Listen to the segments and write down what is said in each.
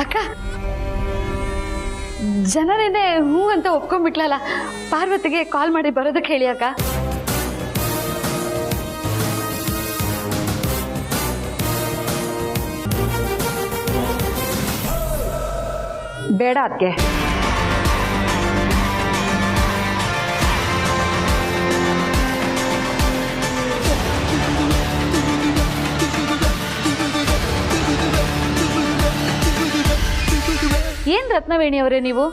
ಅಕ್ಕ ಜನರೇನೆ ಹೂ ಅಂತ ಒಪ್ಕೊಂಡ್ಬಿಟ್ಲಲ್ಲ, ಪಾರ್ವತಿಗೆ ಕಾಲ್ ಮಾಡಿ ಬರೋದಕ್ಕೆ ಹೇಳಿ ಅಕ್ಕ. ಬೇಡ ಅದಕ್ಕೆ. ಏನ್ ರತ್ನವೇಣಿ ಅವರೇ, ನೀವು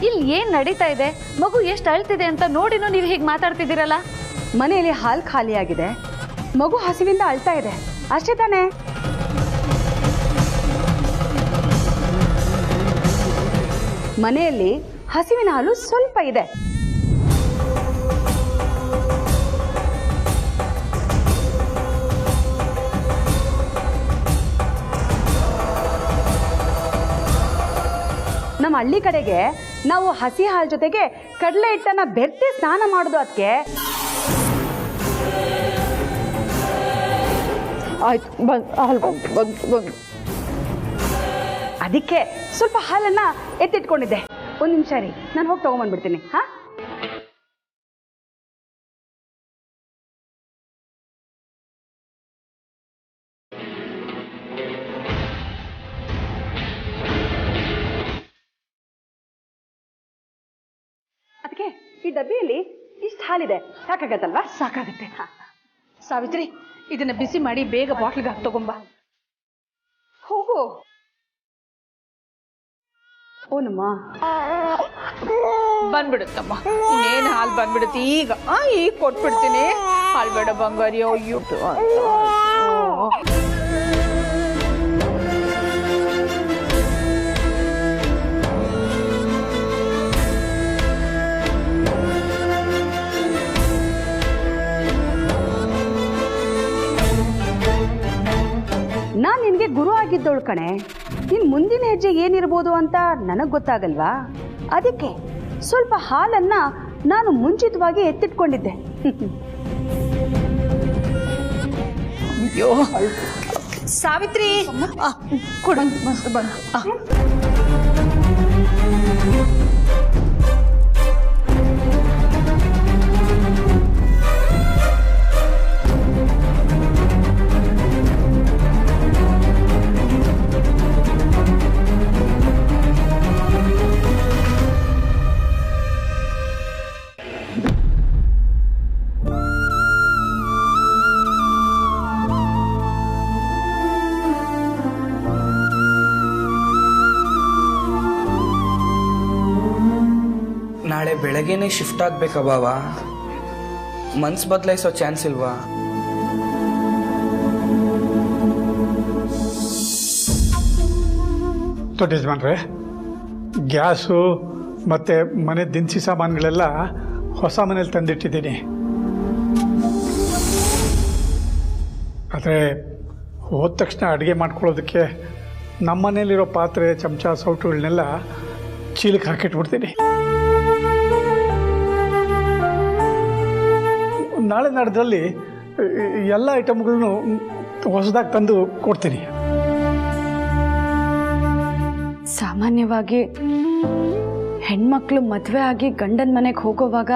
ಇಲ್ಲಿ ಏನ್ ನಡೀತಾ ಇದೆ? ಮಗು ಎಷ್ಟು ಅಳ್ತಿದೆ ಅಂತ ನೋಡಿನೂ ನೀವು ಹೀಗೆ ಮಾತಾಡ್ತಿದ್ದೀರಲ್ಲ? ಮನೆಯಲ್ಲಿ ಹಾಲು ಖಾಲಿಯಾಗಿದೆ, ಮಗು ಹಸಿವಿಂದ ಅಳ್ತಾ ಇದೆ, ಅಷ್ಟೇ ತಾನೇ? ಮನೆಯಲ್ಲಿ ಹಸಿವಿನ ಹಾಲು ಸ್ವಲ್ಪ ಇದೆ. ನಮ್ಮ ಹಳ್ಳಿ ಕಡೆಗೆ ನಾವು ಹಸಿ ಹಾಲು ಜೊತೆಗೆ ಕಡಲೆ ಹಿಟ್ಟನ್ನ ಬೆರೆಸಿ ಸ್ನಾನ ಮಾಡೋದು. ಅದಕ್ಕೆ ಅದಕ್ಕೆ ಸ್ವಲ್ಪ ಹಾಲನ್ನ ಎತ್ತಿಟ್ಕೊಂಡಿದ್ದೆ. ಒಂದು ನಿಮಿಷ ರೀ, ನಾನು ಹೋಗಿ ತಗೊಂಡ್ಬಂದ್ಬಿಡ್ತೀನಿ. ಹಾ, ಅದಕ್ಕೆ ಈ ಡಬ್ಬಿಯಲ್ಲಿ ಇಷ್ಟು ಹಾಲಿದೆ, ಸಾಕಾಗತ್ತಲ್ವಾ? ಸಾಕಾಗತ್ತೆ. ಸಾವಿತ್ರಿ, ಇದನ್ನ ಬಿಸಿ ಮಾಡಿ ಬೇಗ ಬಾಟ್ಲಿಗೆ ಹಾಕಿ ತಗೊಂಬ. ಹೋಗು. ಓನಮ್ಮ, ಬಂದ್ಬಿಡುತ್ತಮ್ಮ, ಇನ್ನೇನು ಹಾಲು ಬಂದ್ಬಿಡುತ್ತೆ ಈಗ. ಈಗ ಕೊಟ್ಬಿಡ್ತೀನಿ. ಹಾಲು ಬೇಡ ಬಂಗಾರಿ. ಅಯ್ಯೋ, ನಾನು ನಿನಗೆ ಗುರು ಆಗಿದ್ದವಳು ಕಣೆ. ನಿನ್ ಮುಂದಿನ ಹೆಜ್ಜೆ ಏನಿರ್ಬೋದು ಅಂತ ನನಗೆ ಗೊತ್ತಾಗಲ್ವಾ? ಅದಕ್ಕೆ ಸ್ವಲ್ಪ ಹಾಲನ್ನ ನಾನು ಮುಂಚಿತವಾಗಿ ಎತ್ತಿಟ್ಕೊಂಡಿದ್ದೆ. ಅಯ್ಯೋ ಸಾವಿತ್ರಿ, ಕೊಡು. ಬಂದು ನಾಳೆ ಬೆಳಗ್ಗೆನೇ ಶಿಫ್ಟ್ ಆಗ್ಬೇಕಾ ಬಾವಾ? ಮನ್ಸು ಬದಲಾಯಿಸೋ ಚಾನ್ಸ್ ಇಲ್ವಾ? ದೊಡ್ಡ ಯಜಮಾನ್ರೆ, ಗ್ಯಾಸು ಮತ್ತು ಮನೆ ದಿನಸಿ ಸಾಮಾನುಗಳೆಲ್ಲ ಹೊಸ ಮನೇಲಿ ತಂದಿಟ್ಟಿದ್ದೀನಿ. ಆದರೆ ಹೋದ ತಕ್ಷಣ ಅಡುಗೆ ಮಾಡ್ಕೊಳ್ಳೋದಕ್ಕೆ ನಮ್ಮ ಮನೇಲಿರೋ ಪಾತ್ರೆ, ಚಮಚ, ಸೌಟುಗಳನ್ನೆಲ್ಲ ಚೀಲಕ್ಕೆ ಹಾಕಿಟ್ಬಿಡ್ತೀನಿ. ನಾಳೆ ನಾಡ್ದ್ರಲ್ಲಿ ಎಲ್ಲ ಐಟಮ್ಗಳನ್ನು ಹೊಸದಾಗಿ ತಂದು ಕೊಡ್ತೀನಿ. ಸಾಮಾನ್ಯವಾಗಿ ಹೆಣ್ಮಕ್ಳು ಮದುವೆ ಆಗಿ ಗಂಡನ ಮನೆಗೆ ಹೋಗೋವಾಗ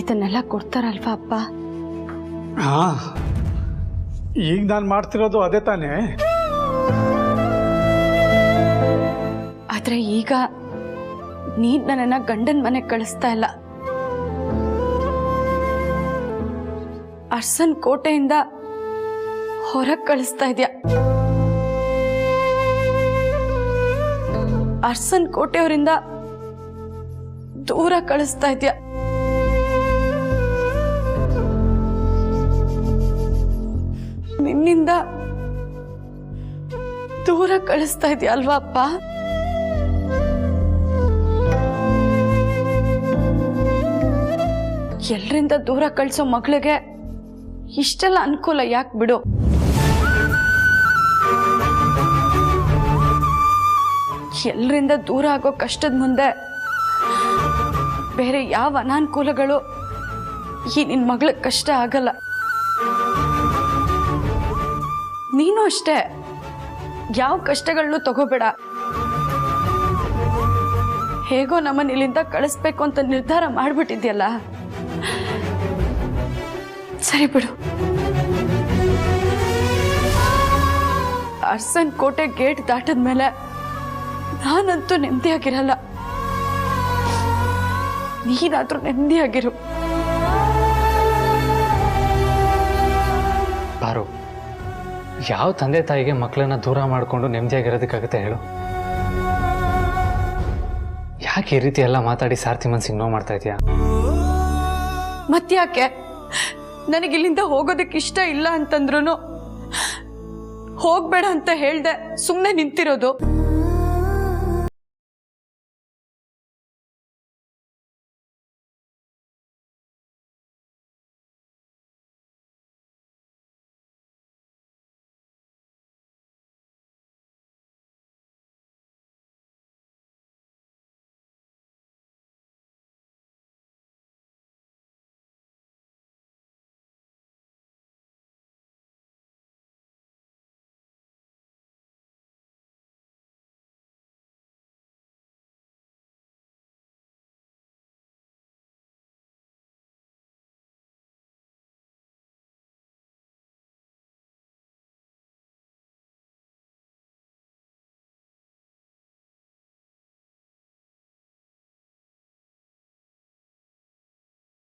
ಇದನ್ನೆಲ್ಲ ಕೊಡ್ತಾರಲ್ವಾ ಅಪ್ಪ? ಹಾಂ, ಈಗ ನಾನು ಮಾಡ್ತಿರೋದು ಅದೇ ತಾನೇ. ಆದರೆ ಈಗ ನೀನು ನನ್ನನ್ನು ಗಂಡನ ಮನೆಗೆ ಕಳಿಸ್ತಾ ಇಲ್ಲ, ಅರ್ಸನ್ ಕೋಟೆಯಿಂದ ಹೊರಗೆ ಕಳಿಸ್ತಾ ಇದೆಯಾ. ಅರ್ಸನ್ ಕೋಟೆಯವರಿಂದ ದೂರ ಕಳಿಸ್ತಾ ಇದೆಯಾ. ನಿನ್ನಿಂದ ದೂರ ಕಳಿಸ್ತಾ ಇದೆಯಾ ಅಲ್ವಾ ಅಪ್ಪ? ಎಲ್ರಿಂದ ದೂರ ಕಳಿಸೋ ಮಗಳಿಗೆ ಇಷ್ಟೆಲ್ಲ ಅನುಕೂಲ ಯಾಕೆ ಬಿಡು? ಎಲ್ರಿಂದ ದೂರ ಆಗೋ ಕಷ್ಟದ ಮುಂದೆ ಬೇರೆ ಯಾವ ಅನಾನುಕೂಲಗಳು ಈ ನಿನ್ನ ಮಗಳ ಕಷ್ಟ ಆಗಲ್ಲ. ನೀನು ಅಷ್ಟೇ, ಯಾವ ಕಷ್ಟಗಳನ್ನೂ ತಗೋಬೇಡ. ಹೇಗೋ ನಮ್ಮನ್ನ ಇಲ್ಲಿಂದ ಕಳಿಸ್ಬೇಕು ಅಂತ ನಿರ್ಧಾರ ಮಾಡ್ಬಿಟ್ಟಿದ್ಯಲ್ಲ, ಸರಿ ಬಿಡು. ಅರಸನ್ ಕೋಟೆ ಗೇಟ್ ದಾಟದ್ಮೇಲೆ ನಾನಂತೂ ನೆಮ್ಮದಿಯಾಗಿರಲ್ಲ. ನೀನಾದ್ರೂ ನೆಮ್ಮದಿಯಾಗಿರು. ಬಾರು, ಯಾವ ತಂದೆ ತಾಯಿಗೆ ಮಕ್ಕಳನ್ನ ದೂರ ಮಾಡಿಕೊಂಡು ನೆಮ್ಮದಿಯಾಗಿರೋದಕ್ಕಾಗುತ್ತೆ ಹೇಳು? ಯಾಕೆ ಈ ರೀತಿ ಎಲ್ಲ ಮಾತಾಡಿ ಸಾರ್ಥಿ ಮನ್ಸಿಗೆ ನೋವು ಮಾಡ್ತಾ ಇದೆಯಾ? ಮತ್ತ್ಯಾಕೆ? ನನಗಿಲ್ಲಿಂದ ಹೋಗೋದಕ್ಕೆ ಇಷ್ಟ ಇಲ್ಲ ಅಂತಂದ್ರೂ ಹೋಗ್ಬೇಡ ಅಂತ ಹೇಳ್ದೆ ಸುಮ್ಮನೆ ನಿಂತಿರೋದು.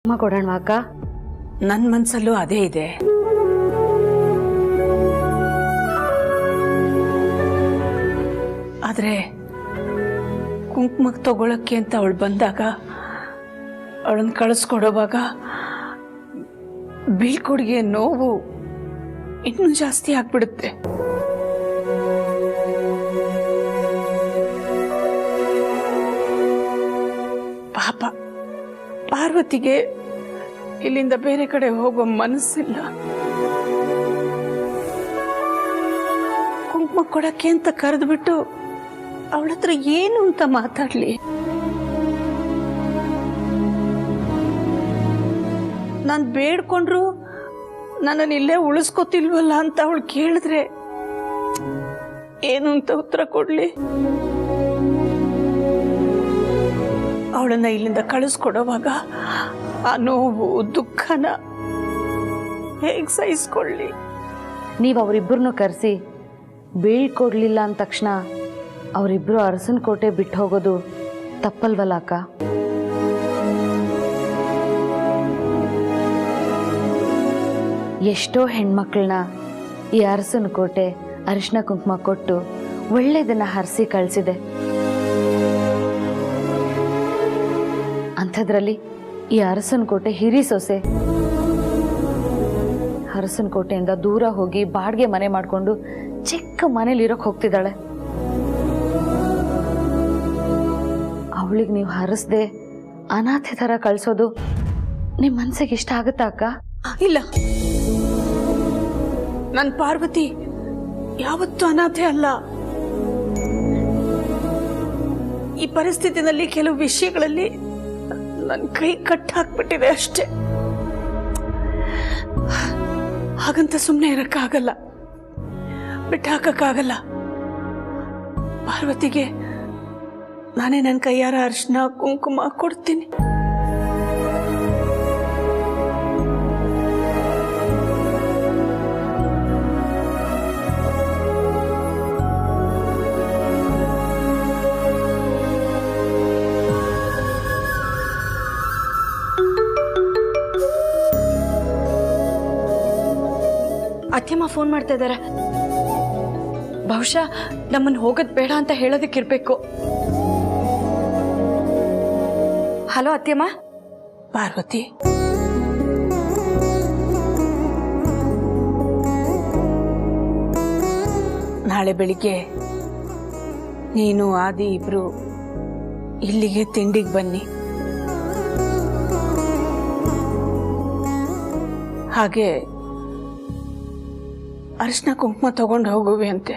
ಅಮ್ಮ ಕೊಡೋಣ ಅಕ್ಕ. ನನ್ನ ಮನಸ್ಸಲ್ಲೂ ಅದೇ ಇದೆ. ಆದರೆ ಕುಂಕುಮಕ್ಕೆ ತಗೊಳಕ್ಕೆ ಅಂತ ಅವಳು ಬಂದಾಗ, ಅವಳನ್ನು ಕಳಿಸ್ಕೊಡೋವಾಗ ಬೀಳ್ಕೊಡುಗೆ ನೋವು ಇನ್ನೂ ಜಾಸ್ತಿ ಆಗ್ಬಿಡುತ್ತೆ. ಪಾಪ ಪಾರ್ವತಿಗೆ ಇಲ್ಲಿಂದ ಬೇರೆ ಕಡೆ ಹೋಗೋ ಮನಸ್ಸಿಲ್ಲ. ಕುಂಕುಮ ಕೊಡಕ್ಕೆ ಅಂತ ಕರೆದ್ಬಿಟ್ಟು ಅವಳ ಹತ್ರ ಏನು ಅಂತ ಮಾತಾಡ್ಲಿ? ನಾನು ಬೇಡ್ಕೊಂಡ್ರು ನನ್ನನ್ನು ಇಲ್ಲೇ ಉಳಿಸ್ಕೊತಿಲ್ವಲ್ಲ ಅಂತ ಅವಳು ಕೇಳಿದ್ರೆ ಏನು ಅಂತ ಉತ್ತರ ಕೊಡ್ಲಿ? ಅವಳನ್ನ ಇಲ್ಲಿಂದ ಕಳಿಸ್ಕೊಡೋವಾಗ ಆ ನೋವು ದುಃಖನ ಹೇಗೆ ಸಹಿಸ್ಕೊಳ್ಳಿ? ನೀವು ಅವರಿಬ್ಬರನ್ನು ಕರೆಸಿ ಬೀಳ್ಕೊಡ್ಲಿಲ್ಲ ಅಂದ ತಕ್ಷಣ ಅವರಿಬ್ಬರು ಅರಸನ ಕೋಟೆ ಬಿಟ್ಟು ಹೋಗೋದು ತಪ್ಪಲ್ವಲ್ಲ ಅಕ್ಕ? ಎಷ್ಟೋ ಹೆಣ್ಮಕ್ಳನ್ನ ಈ ಅರಸನ ಕೋಟೆ ಅರಿಶಿನ ಕುಂಕುಮ ಕೊಟ್ಟು ಒಳ್ಳೆಯದನ್ನ ಹರಿಸಿ ಕಳಿಸಿದೆ. ಅಂಥದ್ರಲ್ಲಿ ಈ ಅರಸನ ಕೋಟೆ ಹಿರಿ ಸೊಸೆ ಅರಸನ ಕೋಟೆಯಿಂದ ದೂರ ಹೋಗಿ ಬಾಡಿಗೆ ಮನೆ ಮಾಡಿಕೊಂಡು ಚಿಕ್ಕ ಮನೇಲಿರೋಕೆ ಹೋಗ್ತಿದ್ದಾಳೆ. ಅವಳಿಗೆ ನೀವು ಹರಿಸ್ದೆ ಅನಾಥೆ ಥರ ಕಳಿಸೋದು ನಿಮ್ಮ ಮನಸ್ಸಿಗೆ ಇಷ್ಟ ಆಗುತ್ತಾ ಅಕ್ಕ? ಇಲ್ಲ, ನನ್ನ ಪಾರ್ವತಿ ಯಾವತ್ತೂ ಅನಾಥೆ ಅಲ್ಲ. ಈ ಪರಿಸ್ಥಿತಿನಲ್ಲಿ ಕೆಲವು ವಿಷಯಗಳಲ್ಲಿ ನನ್ನ ಕೈ ಕಟ್ಟಾಕ್ಬಿಟ್ಟಿದೆ ಅಷ್ಟೇ. ಹಾಗಂತ ಸುಮ್ಮನೆ ಇರಕ್ಕಾಗಲ್ಲ, ಬಿಟ್ಟಾಕಕ್ಕಾಗಲ್ಲ. ಪಾರ್ವತಿಗೆ ನಾನೇ ನನ್ನ ಕೈಯಾರ ಅರಿಶಿನ ಕುಂಕುಮ ಕೊಡ್ತೀನಿ. ಅತ್ಯಮ್ಮ ಫೋನ್ ಮಾಡ್ತಾ ಇದ್ದಾರೆ. ಬಹುಶಃ ನಮ್ಮನ್ನು ಹೋಗೋದು ಬೇಡ ಅಂತ ಹೇಳೋದಕ್ಕಿರ್ಬೇಕು. ಹಲೋ ಅತ್ಯಮ್ಮ. ಪಾರ್ವತಿ, ನಾಳೆ ಬೆಳಿಗ್ಗೆ ನೀನು ಆದಿ ಇಬ್ರು ಇಲ್ಲಿಗೆ ತಿಂಡಿಗೆ ಬನ್ನಿ. ಹಾಗೆ ಅರಿಶಿನ ಕುಂಕುಮ ತಗೊಂಡು ಹೋಗುವೆ ಅಂತೆ.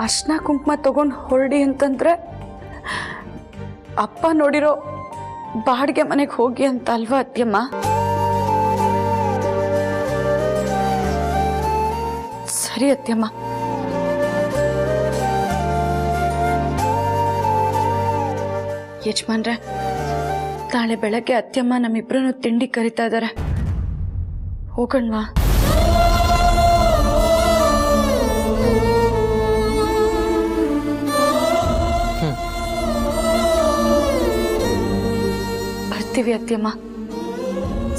ಅರ್ಶಿನ ಕುಂಕುಮ ತಗೊಂಡು ಹೊರಡಿ ಅಂತಂದ್ರೆ ಅಪ್ಪ ನೋಡಿರೋ ಬಾಡಿಗೆ ಮನೆಗೆ ಹೋಗಿ ಅಂತ ಅಲ್ವಾ ಅತ್ಯಮ್ಮ? ಸರಿ ಅತ್ಯಮ್ಮ. ಯಜಮಾನ್ರೆ, ನಾಳೆ ಬೆಳಗ್ಗೆ ಅತ್ಯಮ್ಮ ನಮ್ಮಿಬ್ರನ್ನು ತಿಂಡಿ ಕರಿತಾ ಇದ್ದಾರೆ, ಹೋಗಣ್ವಾ? ಬರ್ತೀವಿ ಅತ್ಯಮ್ಮ.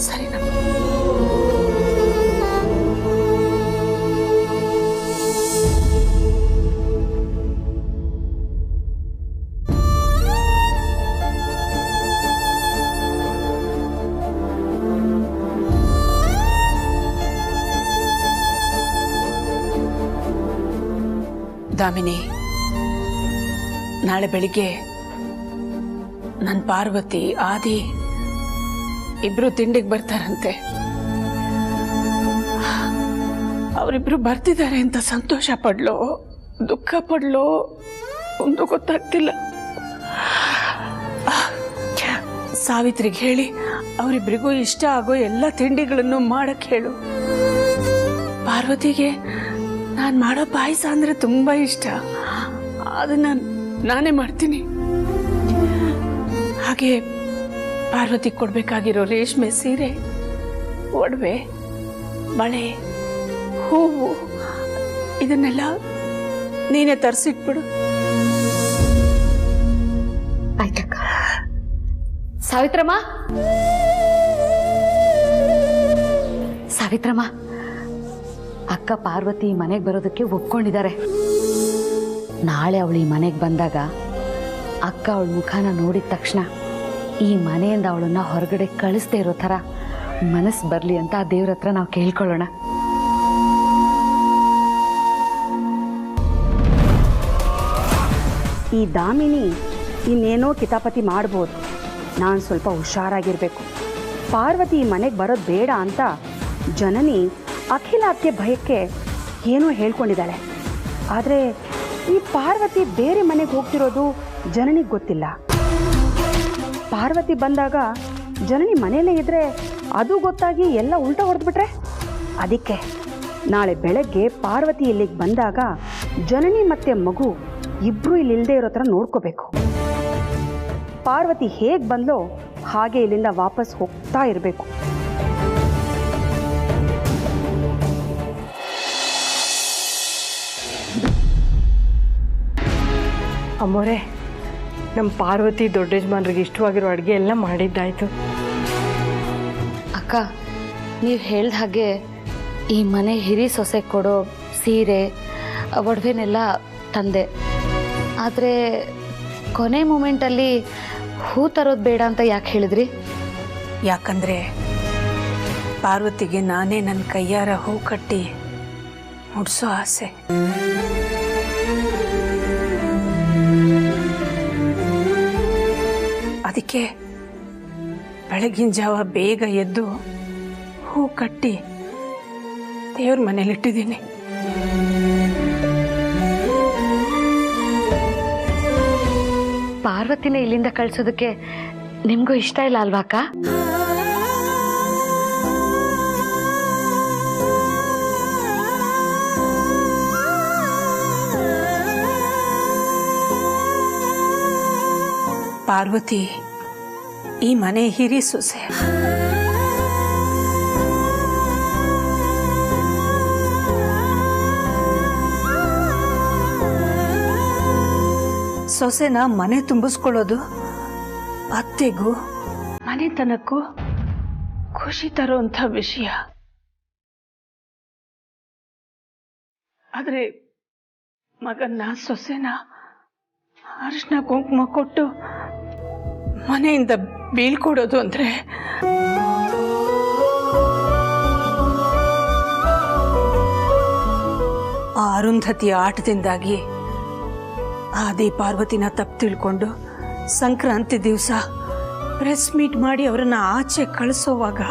ಸರಿನಾ? ದಾಮಿನಿ, ನಾಳೆ ಬೆಳಿಗ್ಗೆ ನನ್ನ ಪಾರ್ವತಿ ಆದಿ ಇಬ್ರು ತಿಂಡಿಗೆ ಬರ್ತಾರಂತೆ. ಅವರಿಬ್ರು ಬರ್ತಿದ್ದಾರೆ ಅಂತ ಸಂತೋಷ ಪಡ್ಲೋ ದುಃಖ ಪಡ್ಲೋ ಒಂದು ಗೊತ್ತಾಗ್ತಿಲ್ಲ. ಸಾವಿತ್ರಿಗೆ ಹೇಳಿ ಅವರಿಬ್ರಿಗೂ ಇಷ್ಟ ಆಗೋ ಎಲ್ಲ ತಿಂಡಿಗಳನ್ನು ಮಾಡಕ್ಕೆ ಹೇಳು. ಪಾರ್ವತಿಗೆ ನಾನು ಮಾಡೋ ಪಾಯಸ ಅಂದ್ರೆ ತುಂಬಾ ಇಷ್ಟ, ಅದನ್ನ ನಾನೇ ಮಾಡ್ತೀನಿ. ಹಾಗೆ ಪಾರ್ವತಿ ಕೊಡ್ಬೇಕಾಗಿರೋ ರೇಷ್ಮೆ ಸೀರೆ, ಒಡವೆ, ಬಳೆ, ಹೂವು ಇದನ್ನೆಲ್ಲ ನೀನೇ ತರಿಸಿಟ್ಬಿಡು. ಆಯ್ತಕ್ಕ. ಸಾವಿತ್ರಮ್ಮ, ಸಾವಿತ್ರಮ್ಮ, ಅಕ್ಕ ಪಾರ್ವತಿ ಮನೆಗೆ ಬರೋದಕ್ಕೆ ಒಪ್ಕೊಂಡಿದ್ದಾರೆ. ನಾಳೆ ಅವಳು ಈ ಮನೆಗೆ ಬಂದಾಗ ಅಕ್ಕ ಅವಳ ಮುಖಾನ ನೋಡಿದ ತಕ್ಷಣ ಈ ಮನೆಯಿಂದ ಅವಳನ್ನ ಹೊರಗಡೆ ಕಳಿಸ್ದೇ ಇರೋ ಥರ ಮನಸ್ಸು ಬರಲಿ ಅಂತ ಆ ದೇವ್ರ ಹತ್ರ ನಾವು ಕೇಳ್ಕೊಳ್ಳೋಣ. ಈ ದಾಮಿನಿ ಇನ್ನೇನೋ ಕಿತಾಪತಿ ಮಾಡ್ಬೋದು, ನಾನು ಸ್ವಲ್ಪ ಹುಷಾರಾಗಿರಬೇಕು. ಪಾರ್ವತಿ ಈ ಮನೆಗೆ ಬರೋದು ಬೇಡ ಅಂತ ಜನನಿ ಅಖಿಲ ಅತ್ತೆ ಭಯಕ್ಕೆ ಏನೋ ಹೇಳ್ಕೊಂಡಿದ್ದಾಳೆ. ಆದರೆ ಈ ಪಾರ್ವತಿ ಬೇರೆ ಮನೆಗೆ ಹೋಗ್ತಿರೋದು ಜನನಿಗೆ ಗೊತ್ತಿಲ್ಲ. ಪಾರ್ವತಿ ಬಂದಾಗ ಜನನಿ ಮನೆಯಲ್ಲೇ ಇದ್ದರೆ ಅದು ಗೊತ್ತಾಗಿ ಎಲ್ಲ ಉಲ್ಟಾ ಹೊಡೆದ್ಬಿಟ್ರೆ, ಅದಕ್ಕೆ ನಾಳೆ ಬೆಳಗ್ಗೆ ಪಾರ್ವತಿ ಇಲ್ಲಿಗೆ ಬಂದಾಗ ಜನನಿ ಮತ್ತು ಮಗು ಇಬ್ಬರು ಇಲ್ಲಿ ಇಲ್ಲದೆ ಇರೋ ಥರ ನೋಡ್ಕೋಬೇಕು. ಪಾರ್ವತಿ ಹೇಗೆ ಬಂದಲೋ ಹಾಗೆ ಇಲ್ಲಿಂದ ವಾಪಸ್ ಹೋಗ್ತಾ ಇರಬೇಕು. ಅಮ್ಮೋರೆ, ನಮ್ಮ ಪಾರ್ವತಿ ದೊಡ್ಡ ಯಜಮಾನ್ರಿಗೆ ಇಷ್ಟವಾಗಿರೋ ಅಡುಗೆ ಎಲ್ಲ ಮಾಡಿದ್ದಾಯ್ತು. ಅಕ್ಕ, ನೀವು ಹೇಳ್ದ ಹಾಗೆ ಈ ಮನೆ ಹಿರಿ ಸೊಸೆ ಕೊಡೋ ಸೀರೆ ಒಡವೆನೆಲ್ಲ ತಂದೆ. ಆದರೆ ಕೊನೆ ಮೂಮೆಂಟಲ್ಲಿ ಹೂ ತರೋದು ಬೇಡ ಅಂತ ಯಾಕೆ ಹೇಳಿದ್ರಿ? ಯಾಕಂದರೆ ಪಾರ್ವತಿಗೆ ನಾನೇ ನನ್ನ ಕೈಯಾರ ಹೂ ಕಟ್ಟಿ ಮುಡ್ಸೋ ಆಸೆ. ಅದಕ್ಕೆ ಬೆಳಗಿನ ಜಾವ ಬೇಗ ಎದ್ದು ಹೂ ಕಟ್ಟಿ ದೇವ್ರ ಮನೇಲಿಟ್ಟಿದ್ದೀನಿ. ಪಾರ್ವತಿನ ಇಲ್ಲಿಂದ ಕಳ್ಸೋದಕ್ಕೆ ನಿಮಗೂ ಇಷ್ಟ ಇಲ್ಲ ಅಲ್ವಾ ಅಕ್ಕ? ಪಾರ್ವತಿ ಈ ಮನೆ ಹಿರಿ ಸೊಸೆ. ಸೊಸೆನ ಮನೆ ತುಂಬಿಸ್ಕೊಳ್ಳೋದು ಅತ್ತೆಗೂ ಮನೆತನಕ್ಕೂ ಖುಷಿ ತರುವಂಥ ವಿಷಯ. ಆದರೆ ಮಗನ್ನ ಸೊಸೆನ ಅರಿಶಿನ ಕುಂಕುಮ ಕೊಟ್ಟು ಮನೆಯಿಂದ ಬೀಳ್ಕೊಡೋದು ಅಂದರೆ ಆ ಅರುಂಧತಿಯ ಆಟದಿಂದಾಗಿ ಆದಿ ಪಾರ್ವತಿನ ತಪ್ಪು ತಿಳ್ಕೊಂಡು ಸಂಕ್ರಾಂತಿ ದಿವಸ ಪ್ರೆಸ್ ಮೀಟ್ ಮಾಡಿ ಅವರನ್ನು ಆಚೆ ಕಳಿಸೋವಾಗ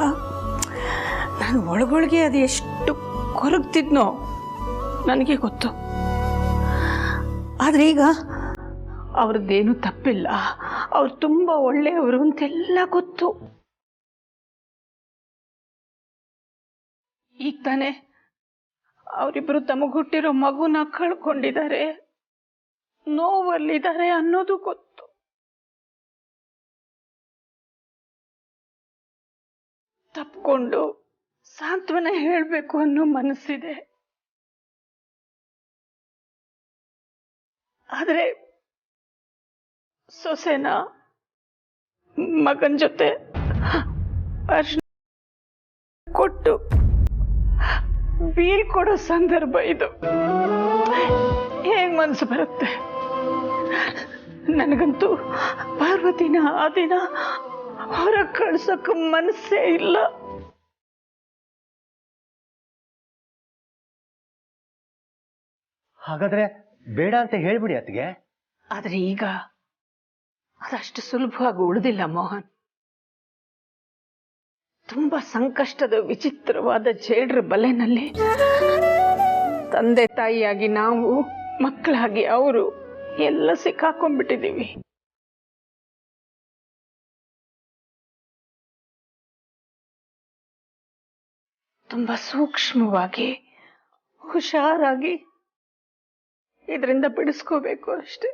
ನಾನು ಒಳಗೊಳಗೆ ಅದು ಎಷ್ಟು ಕೊರಗ್ತಿದ್ನೋ ನನಗೆ ಗೊತ್ತು. ಆದರೆ ಈಗ ಅವ್ರದ್ದೇನು ತಪ್ಪಿಲ್ಲ, ಅವ್ರು ತುಂಬ ಒಳ್ಳೆಯವರು ಅಂತೆಲ್ಲ ಗೊತ್ತು. ಈಗ ತಾನೆ ಅವರಿಬ್ಬರು ತಮಗೆ ಹುಟ್ಟಿರೋ ಮಗುನ ಕಳ್ಕೊಂಡಿದ್ದಾರೆ, ನೋವಲ್ಲಿದ್ದಾರೆ ಅನ್ನೋದು ಗೊತ್ತು. ತಪ್ಕೊಂಡು ಸಾಂತ್ವನ ಹೇಳಬೇಕು ಅನ್ನೋ ಮನಸ್ಸಿದೆ. ಆದ್ರೆ ಸೊಸೆನ ಮಗನ ಜೊತೆ ಅರ್ಶನ ಕೊಟ್ಟು ಬೀಳ್ಕೊಡೋ ಸಂದರ್ಭ ಇದು. ಹೇಗ್ ಮನ್ಸು ಬರುತ್ತೆ? ನನಗಂತೂ ಪಾರ್ವತಿನ ಆ ದಿನ ಹೊರಗೆ ಕಳ್ಸೋಕೆ ಮನಸ್ಸೇ ಇಲ್ಲ. ಹಾಗಾದ್ರೆ ಬೇಡ ಅಂತ ಹೇಳ್ಬಿಡಿ ಅತ್ತಿಗೆ. ಆದ್ರೆ ಈಗ ಅದಷ್ಟು ಸುಲಭವಾಗಿ ಉಳಿದಿಲ್ಲ ಮೋಹನ್. ತುಂಬಾ ಸಂಕಷ್ಟದ ವಿಚಿತ್ರವಾದ ಜೇಡ್ರ ಬಲೆನಲ್ಲಿ ತಂದೆ ತಾಯಿಯಾಗಿ ನಾವು, ಮಕ್ಕಳಾಗಿ ಅವರು ಎಲ್ಲ ಸಿಕ್ಕಾಕೊಂಡ್ಬಿಟ್ಟಿದ್ದೀವಿ. ತುಂಬಾ ಸೂಕ್ಷ್ಮವಾಗಿ, ಹುಷಾರಾಗಿ ಇದರಿಂದ ಬಿಡಿಸ್ಕೋಬೇಕು ಅಷ್ಟೇ.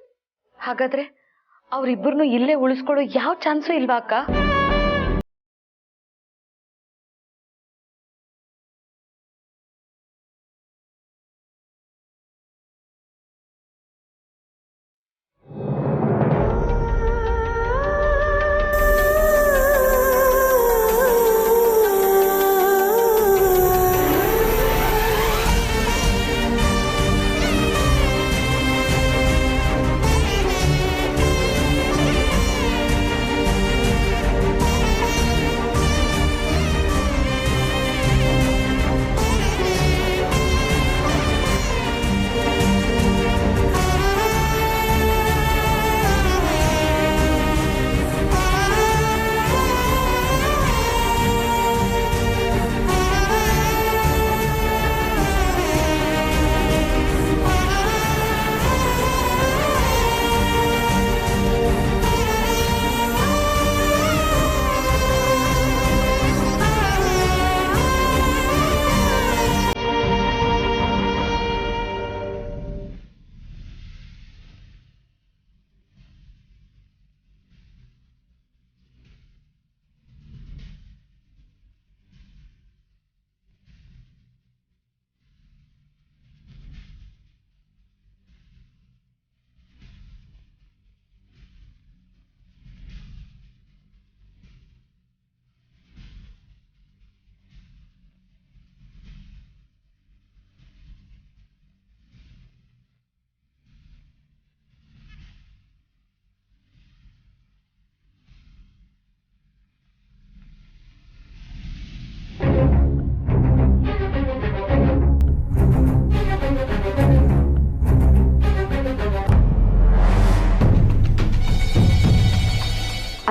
ಹಾಗಾದ್ರೆ ಅವರಿಬ್ಬರನ್ನು ಇಲ್ಲೇ ಉಳಿಸ್ಕೊಳ್ಳೋ ಯಾವ ಚಾನ್ಸು ಇಲ್ವಾ ಅಕ್ಕ?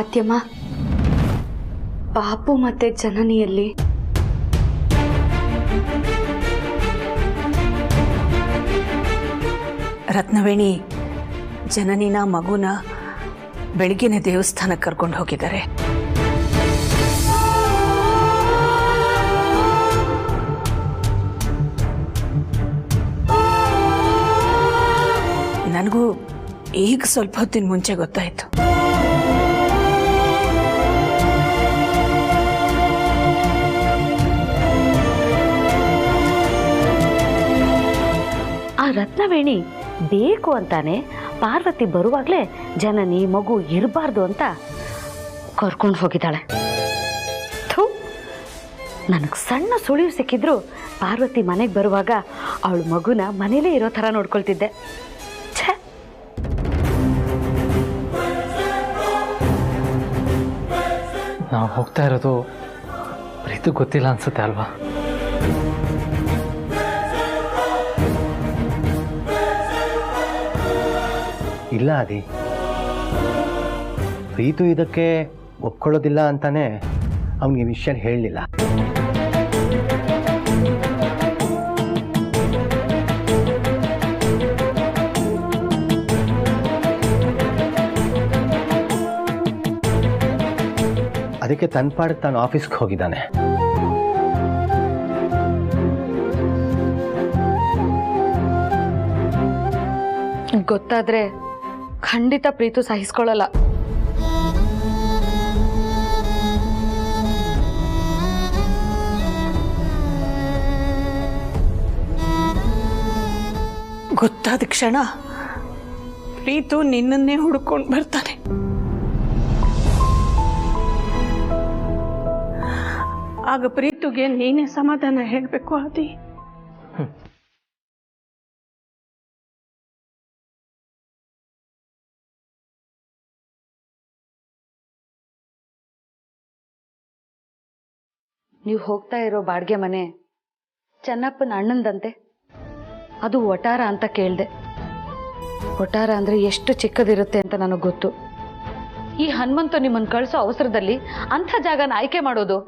ಅತ್ಯಮ್ಮ, ಪಾಪು ಮತ್ತೆ ಜನನಿಯಲ್ಲಿ ರತ್ನವೇಣಿ ಜನನಿನ ಮಗುನ ಬೆಳಗ್ಗೆನೆ ದೇವಸ್ಥಾನಕ್ಕೆ ಕರ್ಕೊಂಡು ಹೋಗಿದ್ದಾರೆ. ನನಗೂ ಈಗ ಸ್ವಲ್ಪ ಹೊತ್ತಿನ ಮುಂಚೆ ಗೊತ್ತಾಯ್ತು. ಆ ರತ್ನವೇಣಿ ಬೇಕು ಅಂತಾನೆ ಪಾರ್ವತಿ ಬರುವಾಗಲೇ ಜನನಿ ಮಗು ಇರಬಾರ್ದು ಅಂತ ಕರ್ಕೊಂಡು ಹೋಗಿದ್ದಾಳೆ. ಥೂ, ನನಗೆ ಸಣ್ಣ ಸುಳಿವು ಸಿಕ್ಕಿದ್ರು ಪಾರ್ವತಿ ಮನೆಗೆ ಬರುವಾಗ ಅವಳು ಮಗುನ ಮನೇಲೇ ಇರೋ ಥರ ನೋಡ್ಕೊಳ್ತಿದ್ದೆ. ಛೇ, ನಾವು ಹೋಗ್ತಾ ಇರೋದು ಪ್ರೀತಿ ಗೊತ್ತಿಲ್ಲ ಅನ್ಸುತ್ತೆ ಅಲ್ವಾ? ಇಲ್ಲ ಅದಿ, ಪ್ರೀತು ಇದಕ್ಕೆ ಒಪ್ಕೊಳ್ಳೋದಿಲ್ಲ ಅಂತಾನೆ ಅವನಿಗೆ ವಿಷಯ ಹೇಳಲಿಲ್ಲ. ಅದಕ್ಕೆ ತನ್ನ ಪಾಡಕ್ಕೆ ತಾನು ಆಫೀಸ್ಗೆ ಹೋಗಿದ್ದಾನೆ. ಗೊತ್ತಾದ್ರೆ ಖಂಡಿತ ಪ್ರೀತು ಸಹಿಸ್ಕೊಳ್ಳಲ್ಲ. ಗೊತ್ತಾದ ಕ್ಷಣ ಪ್ರೀತು ನಿನ್ನನ್ನೇ ಹುಡ್ಕೊಂಡು ಬರ್ತಾನೆ. ಆಗ ಪ್ರೀತುಗೆ ನೀನೇ ಸಮಾಧಾನ ಹೇಳಬೇಕು ಆದಿ. ನೀವು ಹೋಗ್ತಾ ಇರೋ ಬಾಡಿಗೆ ಮನೆ ಚೆನ್ನಪ್ಪನ ಅಣ್ಣಂದಂತೆ. ಅದು ಒಟಾರ ಅಂತ ಕೇಳಿದೆ. ಒಟಾರ ಅಂದ್ರೆ ಎಷ್ಟು ಚಿಕ್ಕದಿರುತ್ತೆ ಅಂತ ನನಗೆ ಗೊತ್ತು. ಈ ಹನುಮಂತು ನಿಮ್ಮನ್ನು ಕಳಿಸೋ ಅವಸರದಲ್ಲಿ ಅಂಥ ಜಾಗನ ಆಯ್ಕೆ ಮಾಡೋದು